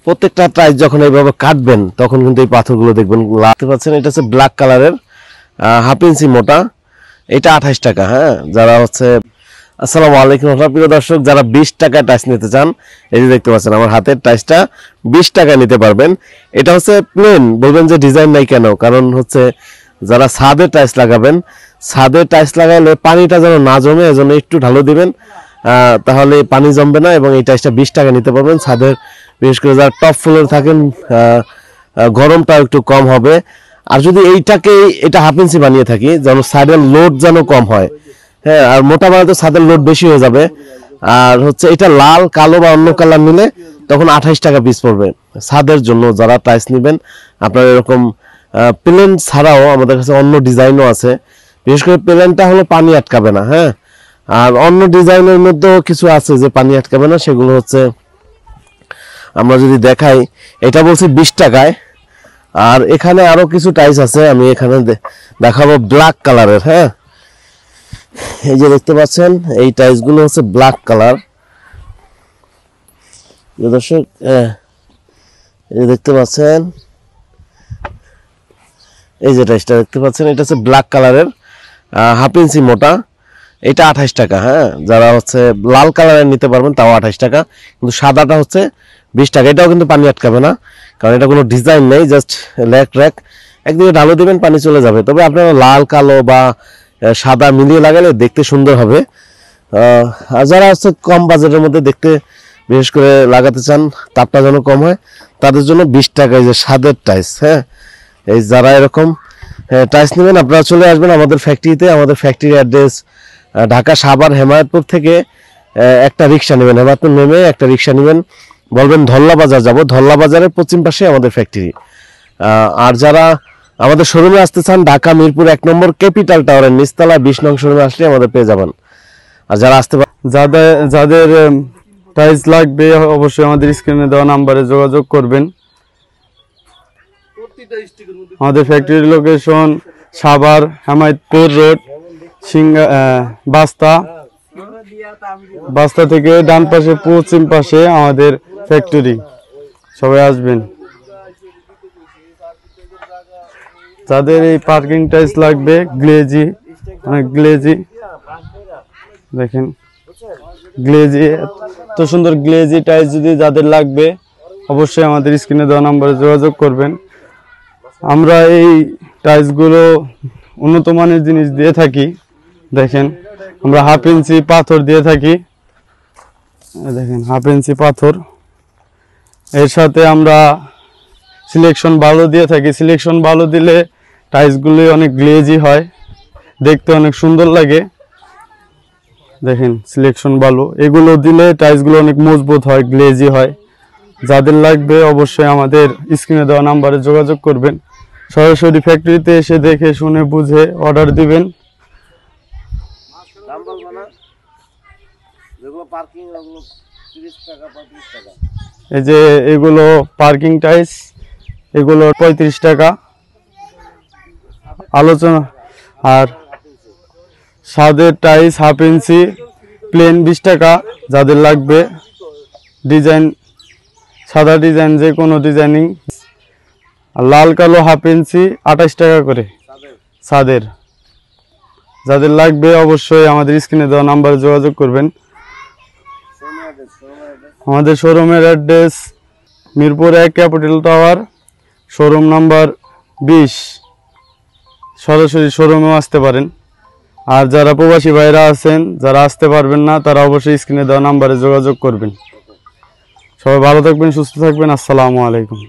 প্রত্যেকটা টাইস যখন এইভাবে কাটবেন তখন কিন্তু এই পাথরগুলো দেখবেন দেখতে পাচ্ছেন, এটা হচ্ছে ব্ল্যাক কালারের 1/2 ইঞ্চি মোটা, এটা 28 টাকা। হ্যাঁ, যারা হচ্ছে আসসালামু আলাইকুম প্রিয় দর্শক, যারা 20 টাকায় টাইস নিতে চান, এই যে দেখতে পাচ্ছেন আমার হাতের টাইসটা 20 টাকায় নিতে পারবেন। এটা হচ্ছে প্লেন, বলবেন যে ডিজাইন নাই কেন, কারণ হচ্ছে যারা ছাদে টাইস লাগাবেন, ছাদে টাইস লাগালে পানিটা যেন না জমে এজন্য একটু ঢালু দিবেন, তাহলে পানি জমবে না এবং এই টাইসটা 20 টাকা নিতে পারবেন। ছাদের বিশেষ করে যারা টপ ফ্লোরে থাকেন গরমটা একটু কম হবে। আর যদি এইটাকে এটা 1/2 ইঞ্চি বানিয়ে থাকি যেন সাইডের লোড যেন কম হয়, হ্যাঁ, আর মোটা বানাতে ছাদের লোড বেশি হয়ে যাবে। আর হচ্ছে এটা লাল কালো বা অন্য কালার নিলে তখন 28 টাকা পিস পড়বে। ছাদের জন্য যারা টাইস নেবেন আপনার এরকম প্লেন ছাড়াও আমাদের কাছে অন্য ডিজাইনও আছে। বিশেষ করে প্লেনটা হলো পানি আটকাবে না, হ্যাঁ, আর অন্য ডিজাইনের মধ্যেও কিছু আছে যে পানি আটকাবে না, সেগুলো হচ্ছে আমরা যদি দেখাই, এটা বলছি 20 টাকায়। আর এখানে আরো কিছু টাইস আছে, আমি এখানে দেখাবো ব্ল্যাক কালারের। হ্যাঁ, এই যে দেখতে পাচ্ছেন এই টাইসগুলো হচ্ছে ব্ল্যাক কালার। দর্শক এই দেখতে পাচ্ছেন, এই যে টাইসটা দেখতে পাচ্ছেন, এটা হচ্ছে ব্ল্যাক কালারের 1/2 ইঞ্চি মোটা, এটা 28 টাকা। হ্যাঁ, যারা হচ্ছে লাল কালারের নিতে পারবেন তাও 28 টাকা, কিন্তু সাদাটা হচ্ছে 20 টাকা। এটাও কিন্তু পানি আটকাবে না, কারণ এটা কোনো ডিজাইন নেই, জাস্ট র্যাক একদিকে ঢালু দিবেন পানি চলে যাবে। তবে আপনারা লাল কালো বা সাদা মিলিয়ে লাগালে দেখতে সুন্দর হবে। আর যারা হচ্ছে কম বাজেটের মধ্যে দেখতে বিশেষ করে লাগাতে চান, তাপটা যেন কম হয়, তাদের জন্য 20 টাকা এই যে সাদের টাইস। হ্যাঁ, এই যারা এরকম টাইস নেবেন আপনারা চলে আসবেন আমাদের ফ্যাক্টরিতে। আমাদের ফ্যাক্টরির অ্যাড্রেস ঢাকা সাভার হেমায়তপুর থেকে একটা রিক্সা নেবেন, হেমায়তপুর নেমে একটা রিক্সা নেবেন, বলবেন ধল্লা বাজার যাব, ধল্লা বাজারের পশ্চিম পাশে আমাদের ফ্যাক্টরি। আর যারা আমাদের শোরুমে আসতে চান, ঢাকা মিরপুর 1 নম্বর ক্যাপিটাল টাওয়ারের নিচতলা 20 নং শোরুমে আসলে আমাদের পেয়ে যাবেন। আর যারা আসতে যাদের টাইলস লাগবে অবশ্যই আমাদের স্ক্রিনে দেওয়া নাম্বারে যোগাযোগ করবেন। আমাদের ফ্যাক্টরির লোকেশন সাভার হেমায়তপুর রোড, বাস্তা থেকে ডান পাশে পশ্চিম পাশে আমাদের ফ্যাক্টরি। সবাই আসবেন। যাদের এই পার্কিং টাইলস লাগবে গ্লেজি, গ্লেজি দেখেন, গ্লেজি এত সুন্দর গ্লেজি টাইলস যদি যাদের লাগবে অবশ্যই আমাদের স্ক্রিনে দেওয়া নাম্বারে যোগাযোগ করবেন। আমরা এই টাইলসগুলো উন্নত মানের জিনিস দিয়ে থাকি। দেখেন, আমরা 1/2 ইঞ্চি পাথর দিয়ে থাকি, দেখেন 1/2 ইঞ্চি পাথর। এর সাথে আমরা সিলেকশন ভালো দিয়ে থাকি। সিলেকশন ভালো দিলে টাইলসগুলো অনেক গ্লেজি হয়, দেখতে অনেক সুন্দর লাগে। দেখেন সিলেকশন ভালো, এগুলো দিলে টাইলসগুলো অনেক মজবুত হয়, গ্লেজি হয়। যাদের লাগবে অবশ্যই আমাদের স্ক্রিনে দেওয়া নাম্বারে যোগাযোগ করবেন। সরাসরি ফ্যাক্টরিতে এসে দেখে শুনে বুঝে অর্ডার দিবেন। এই যে এগুলো পার্কিং টাইলস, এগুলো 35 টাকা আলোচনা। আর সাদের টাইলস 1/2 ইঞ্চি প্লেন 20 টাকা। যাদের লাগবে ডিজাইন, সাদা ডিজাইন যে কোনো ডিজাইনিং। আর লাল কালো 1/2 ইঞ্চি 28 টাকা করে সাদের। যাদের লাগবে অবশ্যই আমাদের স্ক্রিনে দেওয়া নাম্বারে যোগাযোগ করবেন। আমাদের শোরুমের address Mirpur 1 capital tower, showroom number 20। সরাসরি শোরুমেও আসতে পারেন। আর যারা প্রবাসী ভাইরা আছেন, যারা আসতে পারবেন না, তারা অবশ্যই স্ক্রিনে দেওয়া নাম্বারে যোগাযোগ করবেন। সবাই ভালো থাকবেন, সুস্থ থাকবেন। আসসালামু আলাইকুম।